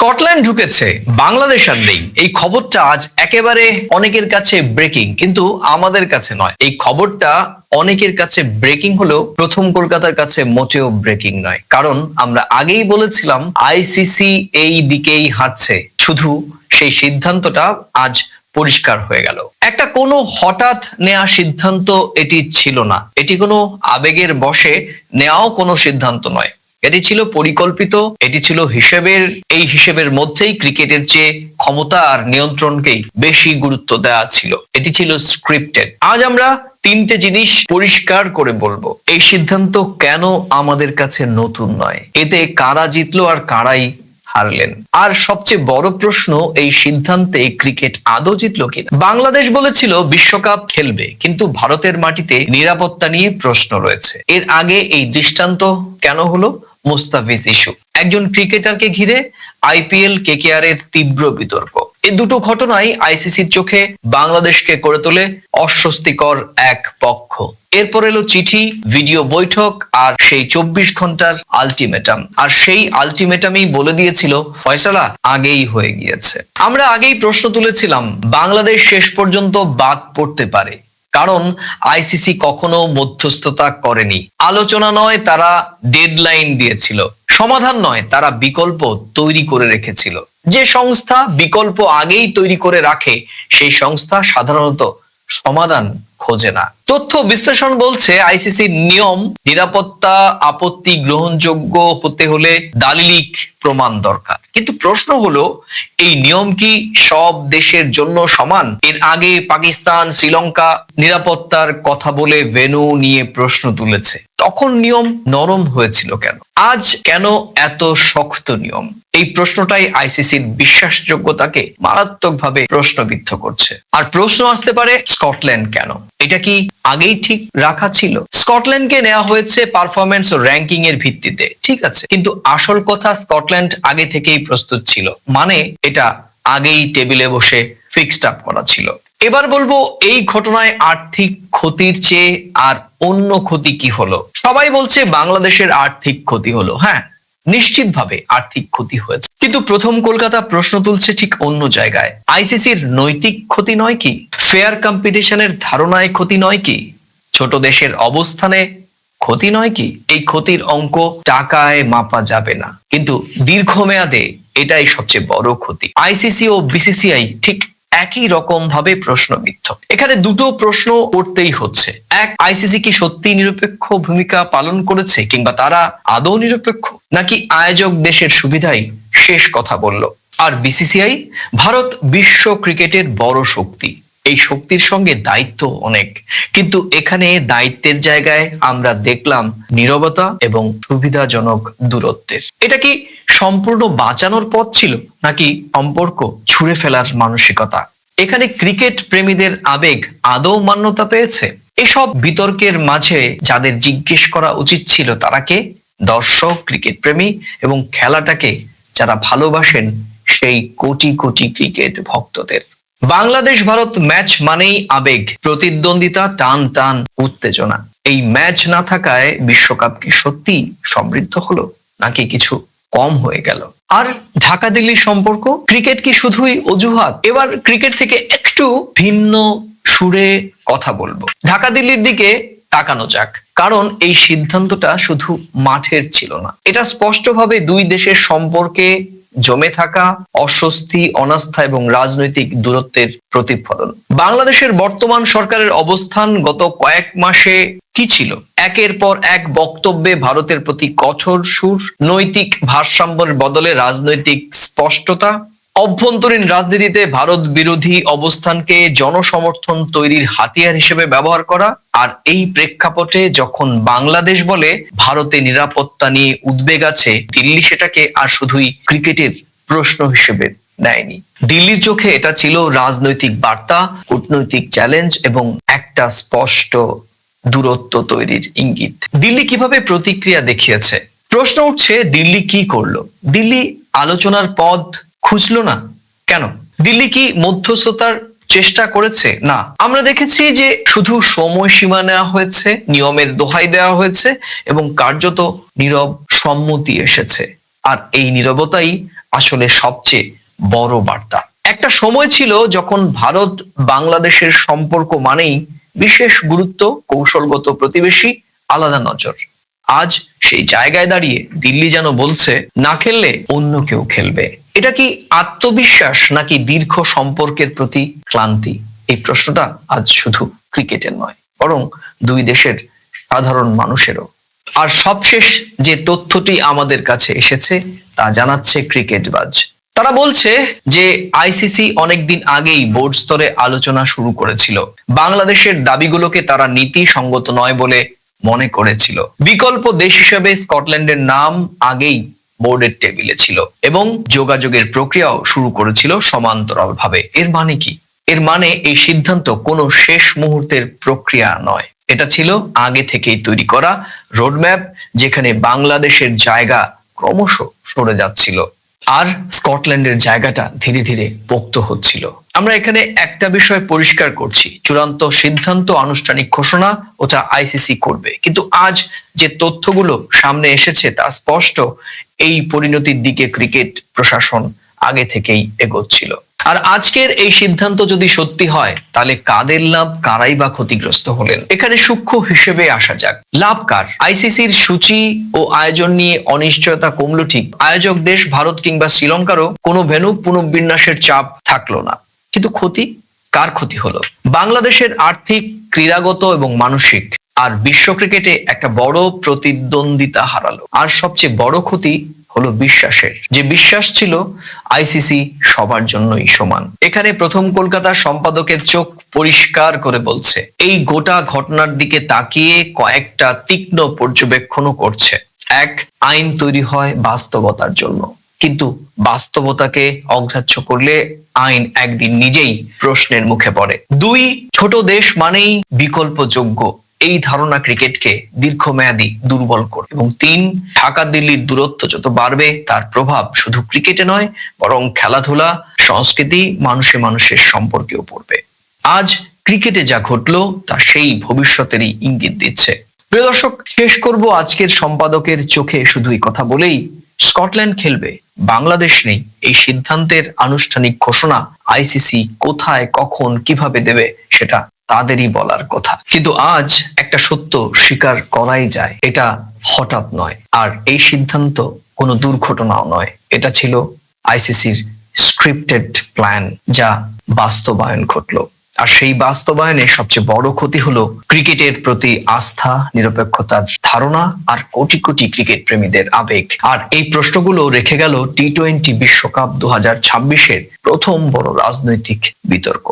Scotland ঢুকেছে, বাংলাদেশ আর নেই। এই খবরটা আজ একেবারে অনেকের কাছে ব্রেকিং, কিন্তু আমাদের কাছে নয়। এই খবরটা অনেকের কাছে ব্রেকিং হলেও প্রথম কলকাতার কাছে মোটেও ব্রেকিং নয়, কারণ আমরা আগেই বলেছিলাম আইসিসি এই দিকেই হাঁটছে। শুধু সেই সিদ্ধান্তটা আজ পরিষ্কার হয়ে গেল। একটা কোনো হঠাৎ নেওয়া সিদ্ধান্ত এটি ছিল না, এটি কোনো আবেগের বশে নেওয়াও কোনো সিদ্ধান্ত নয়। এটি ছিল পরিকল্পিত, এটি ছিল হিসেবের। এই হিসেবের মধ্যেই ক্রিকেটের চেয়ে ক্ষমতা আর নিয়ন্ত্রণকেই বেশি গুরুত্ব দেওয়া ছিল। এটি ছিল স্ক্রিপ্টেড। আজ আমরা তিনটে জিনিস পরিষ্কার করে বলবো। এই সিদ্ধান্ত কেন আমাদের কাছে নতুন নয়, এতে কারা জিতলো আর কারাই হারলেন, আর সবচেয়ে বড় প্রশ্ন, এই সিদ্ধান্তে ক্রিকেট আদৌ জিতলো কিনা। বাংলাদেশ বলেছিল বিশ্বকাপ খেলবে, কিন্তু ভারতের মাটিতে নিরাপত্তা নিয়ে প্রশ্ন রয়েছে। এর আগে এই দৃষ্টান্ত কেন হলো? মুস্তাফিজ ইস্যু, একজন ক্রিকেটারকে ঘিরে আইপিএল কেকেআর এর তীব্র বিতর্ক। এই দুটো ঘটনাই আইসিসির চোখে বাংলাদেশকে করে তোলে অস্বস্তিকর এক পক্ষ। এরপর এলো চিঠি, ভিডিও বৈঠক আর সেই 24 ঘন্টার আলটিমেটাম। আর সেই আলটিমেটামই বলে দিয়েছিল ফয়সালা আগেই হয়ে গিয়েছে। আমরা আগেই প্রশ্ন তুলেছিলাম বাংলাদেশ শেষ পর্যন্ত বাদ পড়তে পারে, কারণ আইসিসি কখনো মধ্যস্থতা করেনি। আলোচনা নয়, তারা ডেডলাইন দিয়েছিল। সমাধান নয়, তারা বিকল্প তৈরি করে রেখেছিল। যে সংস্থা বিকল্প আগেই তৈরি করে রাখে, সেই সংস্থা সাধারণত সমাধান খোঁজে না। তথ্য বিশ্লেষণ বলছে আইসিসির নিয়ম, নিরাপত্তা আপত্তি গ্রহণযোগ্য হতে হলে দালিলিক প্রমাণ দরকার। কিন্তু প্রশ্ন হলো, এই নিয়ম কি সব দেশের জন্য সমান? এর আগে পাকিস্তান, শ্রীলঙ্কা নিরাপত্তার কথা বলে ভেন্যু নিয়ে প্রশ্ন তুলেছে। তখন নিয়ম নরম হয়েছিল কেন? আজ কেন এত শক্ত নিয়ম? এই প্রশ্নটাই আইসিসির বিশ্বাসযোগ্যতাকে মারাত্মকভাবে প্রশ্নবিদ্ধ করছে। আর প্রশ্ন আসতে পারে, স্কটল্যান্ড কেন? এটা কি আগেই ঠিক রাখা ছিল? স্কটল্যান্ডকে নেওয়া হয়েছে পারফরমেন্স ও র্যাঙ্কিং এর ভিত্তিতে, ঠিক আছে, কিন্তু আসল কথা স্কটল্যান্ড আগে থেকেই প্রস্তুত ছিল। মানে এটা আগেই টেবিলে বসে ফিক্সড আপ করা ছিল। এবার বলবো, এই ঘটনায় আর্থিক ক্ষতির চেয়ে আর অন্য ক্ষতি কি হলো? সবাই বলছে বাংলাদেশের আর্থিক ক্ষতি হলো। হ্যাঁ, নিশ্চিতভাবে আর্থিক ক্ষতি হয়েছে, কিন্তু প্রথম কলকাতা প্রশ্ন তুলছে ঠিক অন্য জায়গায়। আইসিসির নৈতিক ক্ষতি নয় কি? ফেয়ার কম্পিটিশনের ধারণায় ক্ষতি নয় কি? ছোট দেশের অবস্থানে ক্ষতি নয় কি? এই ক্ষতির অঙ্ক টাকায় মাপা যাবে না, কিন্তু দীর্ঘমেয়াদে এটাই সবচেয়ে বড় ক্ষতি। আইসিসি ও বিসিসিআই ঠিক একই রকম ভাবে প্রশ্নবিদ্ধ। এখানে দুটো প্রশ্ন করতেই হচ্ছে। এক, আইসিসি কি সত্যি নিরপেক্ষ ভূমিকা পালন করেছে, কিংবা তারা আদৌ নিরপেক্ষ, নাকি আয়োজক দেশের সুবিধাই শেষ কথা বলল? আর বিসিসিআই, ভারত বিশ্ব ক্রিকেটের বড় শক্তি, এই শক্তির সঙ্গে দায়িত্ব অনেক, কিন্তু এখানে দায়িত্বের জায়গায় আমরা দেখলাম নীরবতা এবং সুবিধাজনক দূরত্বের। এটা কি সম্পূর্ণ বাঁচানোর পথ ছিল, নাকি সম্পর্ক ছুঁড়ে ফেলার মানসিকতা? এখানে ক্রিকেট প্রেমীদের আবেগ আদৌ মান্যতা পেয়েছে? এসব বিতর্কের মাঝে যাদের জিজ্ঞেস করা উচিত ছিল তারা কে? দর্শক, ক্রিকেট প্রেমী এবং খেলাটাকে যারা ভালোবাসেন সেই কোটি কোটি ক্রিকেট ভক্তদের। বাংলাদেশ ভারত ম্যাচ মানেই আবেগ, প্রতিদ্বন্দ্বিতা, টান টান উত্তেজনা। এই ম্যাচ না থাকায় বিশ্বকাপ কি সত্যি সমৃদ্ধ হলো, নাকি কিছু কম হয়ে গেল? আর ঢাকা দিল্লির সম্পর্ক, ক্রিকেট কি শুধুই অজুহাত? এবার ক্রিকেট থেকে একটু ভিন্ন সুরে কথা বলবো। ঢাকা দিল্লির দিকে তাকানো যাক, কারণ এই সিদ্ধান্তটা শুধু মাঠের ছিল না, এটা স্পষ্টভাবে দুই দেশের সম্পর্কে জমে থাকা অস্বস্তি, অনাস্থা এবং রাজনৈতিক দূরত্বের প্রতিফলন। বাংলাদেশের বর্তমান সরকারের অবস্থান গত কয়েক মাসে কি ছিল? একের পর এক বক্তব্যে ভারতের প্রতি কঠোর সুর, নৈতিক ভারসাম্যের বদলে রাজনৈতিক স্পষ্টতা, অভ্যন্তরীণ রাজনীতিতে ভারত বিরোধী অবস্থানকে জনসমর্থন তৈরির হাতিয়ার হিসেবে ব্যবহার করা। আর এই প্রেক্ষাপটে যখন বাংলাদেশ বলে ভারতে নিরাপত্তা নিয়ে উদ্বেগ আছে, দিল্লি সেটাকে আর শুধুই ক্রিকেটের প্রশ্ন হিসেবে নেয়নি। দিল্লির চোখে এটা ছিল রাজনৈতিক বার্তা, কূটনৈতিক চ্যালেঞ্জ এবং একটা স্পষ্ট দূরত্ব তৈরির ইঙ্গিত। দিল্লি কিভাবে প্রতিক্রিয়া দেখিয়েছে? প্রশ্ন উঠছে, দিল্লি কি করলো? দিল্লি আলোচনার পথ খুঁজলো না কেন? দিল্লি কি মধ্যস্থতার চেষ্টা করেছে? না, আমরা দেখেছি যে শুধু সময়সীমা নেওয়া হয়েছে, নিয়মের দোহাই দেওয়া হয়েছে এবং কার্যত নীরব সম্মতি এসেছে। আর এই নীরবতাই আসলে সবচেয়ে বড় বার্তা। একটা সময় ছিল যখন ভারত বাংলাদেশের সম্পর্ক মানেই বিশেষ গুরুত্ব, কৌশলগত প্রতিবেশী, আলাদা নজর। আজ সেই জায়গায় দাঁড়িয়ে দিল্লি যেন বলছে, না খেললে অন্য কেউ খেলবে। এটা কি আত্মবিশ্বাস নাকি দীর্ঘ সম্পর্কের প্রতি ক্লান্তি? এই প্রশ্নটা আজ শুধু ক্রিকেটের নয়, বরং দুই দেশের সাধারণ মানুষেরও। আর সবশেষ যে তথ্যটি আমাদের কাছে এসেছে তা জানাচ্ছে ক্রিকেটবাজ। তারা বলছে যে আইসিসি অনেকদিন আগেই বোর্ড স্তরে আলোচনা শুরু করেছিল। বাংলাদেশের দাবিগুলোকে তারা নীতি সঙ্গত নয় বলে মনে করেছিল। বিকল্প দেশ হিসেবে স্কটল্যান্ডের নাম আগেই বোর্ডের টেবিলে ছিল এবং যোগাযোগের প্রক্রিয়াও শুরু করেছিল সমান্তরাল ভাবে। এর মানে কি? এর মানে এই সিদ্ধান্ত কোনো শেষ মুহূর্তের প্রক্রিয়া নয়, এটা ছিল আগে থেকেই তৈরি করা রোডম্যাপ, যেখানে বাংলাদেশের জায়গা ক্রমশ সরে যাচ্ছিল আর স্কটল্যান্ডের জায়গাটা ধীরে ধীরে পোক্ত হচ্ছিল। আমরা এখানে একটা বিষয় পরিষ্কার করছি, চূড়ান্ত সিদ্ধান্ত, আনুষ্ঠানিক ঘোষণা ওটা আইসিসি করবে, কিন্তু আজ যে তথ্যগুলো সামনে এসেছে তা স্পষ্ট, এই পরিণতির দিকে ক্রিকেট প্রশাসন আগে থেকেই এগোচ্ছিল। আর আজকের এই সিদ্ধান্ত যদি সত্যি হয়, তাহলে কাদের লাভ, কারাই বা ক্ষতিগ্রস্ত হলেন? এখানে সূক্ষ্ম হিসেবে আসা যাক। লাভ কার? আইসিসির সূচি ও আয়োজন নিয়ে অনিশ্চয়তা কমলো ঠিক, আয়োজক দেশ ভারত কিংবা শ্রীলঙ্কারও কোনো ভেন্যু পুনর্বিন্যাসের চাপ থাকলো না, কিন্তু ক্ষতি কার? ক্ষতি হলো বাংলাদেশের আর্থিক, ক্রীড়াগত এবং মানসিক। আর বিশ্ব ক্রিকেটে একটা বড় প্রতিদ্বন্দ্বিতা হারালো। আর সবচেয়ে বড় ক্ষতি হলো বিশ্বাসের। যে বিশ্বাস ছিল আইসিসি সবার জন্যই সমান। এখানে প্রথম কলকাতার সম্পাদকের চোখ পরিষ্কার করে বলছে, এই গোটা ঘটনার দিকে তাকিয়ে কয়েকটা তীক্ষ্ণ পর্যবেক্ষণও করছে। এক, আইন তৈরি হয় বাস্তবতার জন্য, কিন্তু বাস্তবতাকে অগ্রাহ্য করলে আইন একদিন নিজেই প্রশ্নের মুখে পড়ে। দুই, ছোট দেশ মানেই বিকল্পযোগ্য, এই ধারণা ক্রিকেটকে দীর্ঘমেয়াদী দুর্বল করে। এবং তিন, ঢাকা দিল্লির দূরত্ব যত বাড়বে তার প্রভাব শুধু ক্রিকেটে নয়, বরং খেলাধুলা, সংস্কৃতি, মানুষে মানুষের সম্পর্কেও পড়বে। আজ ক্রিকেটে যা ঘটলো তা সেই ভবিষ্যতেরই ইঙ্গিত দিচ্ছে। প্রিয় দর্শক, শেষ করব আজকের সম্পাদকের চোখে শুধুই কথা বলেই, স্কটল্যান্ড খেলবে, বাংলাদেশ নেই। এই সিদ্ধান্তের আনুষ্ঠানিক ঘোষণা আইসিসি কোথায়, কখন, কিভাবে দেবে সেটা তাদেরই বলার কথা। কিন্তু আজ একটা সত্য স্বীকার করাই যায়, এটা হঠাৎ নয়, আর এই সিদ্ধান্ত কোনো দুর্ঘটনাও নয়। এটা ছিল আইসিসির স্ক্রিপ্টেড প্ল্যান, যা বাস্তবায়ন ঘটলো। আর সেই বাস্তবায়নে সবচেয়ে বড় ক্ষতি হলো ক্রিকেটের প্রতি আস্থা, নিরপেক্ষতার ধারণা আর কোটি কোটি ক্রিকেট প্রেমীদের আবেগ। আর এই প্রশ্নগুলো রেখে গেল টি-20 বিশ্বকাপ 2026-এর প্রথম বড় রাজনৈতিক বিতর্ক।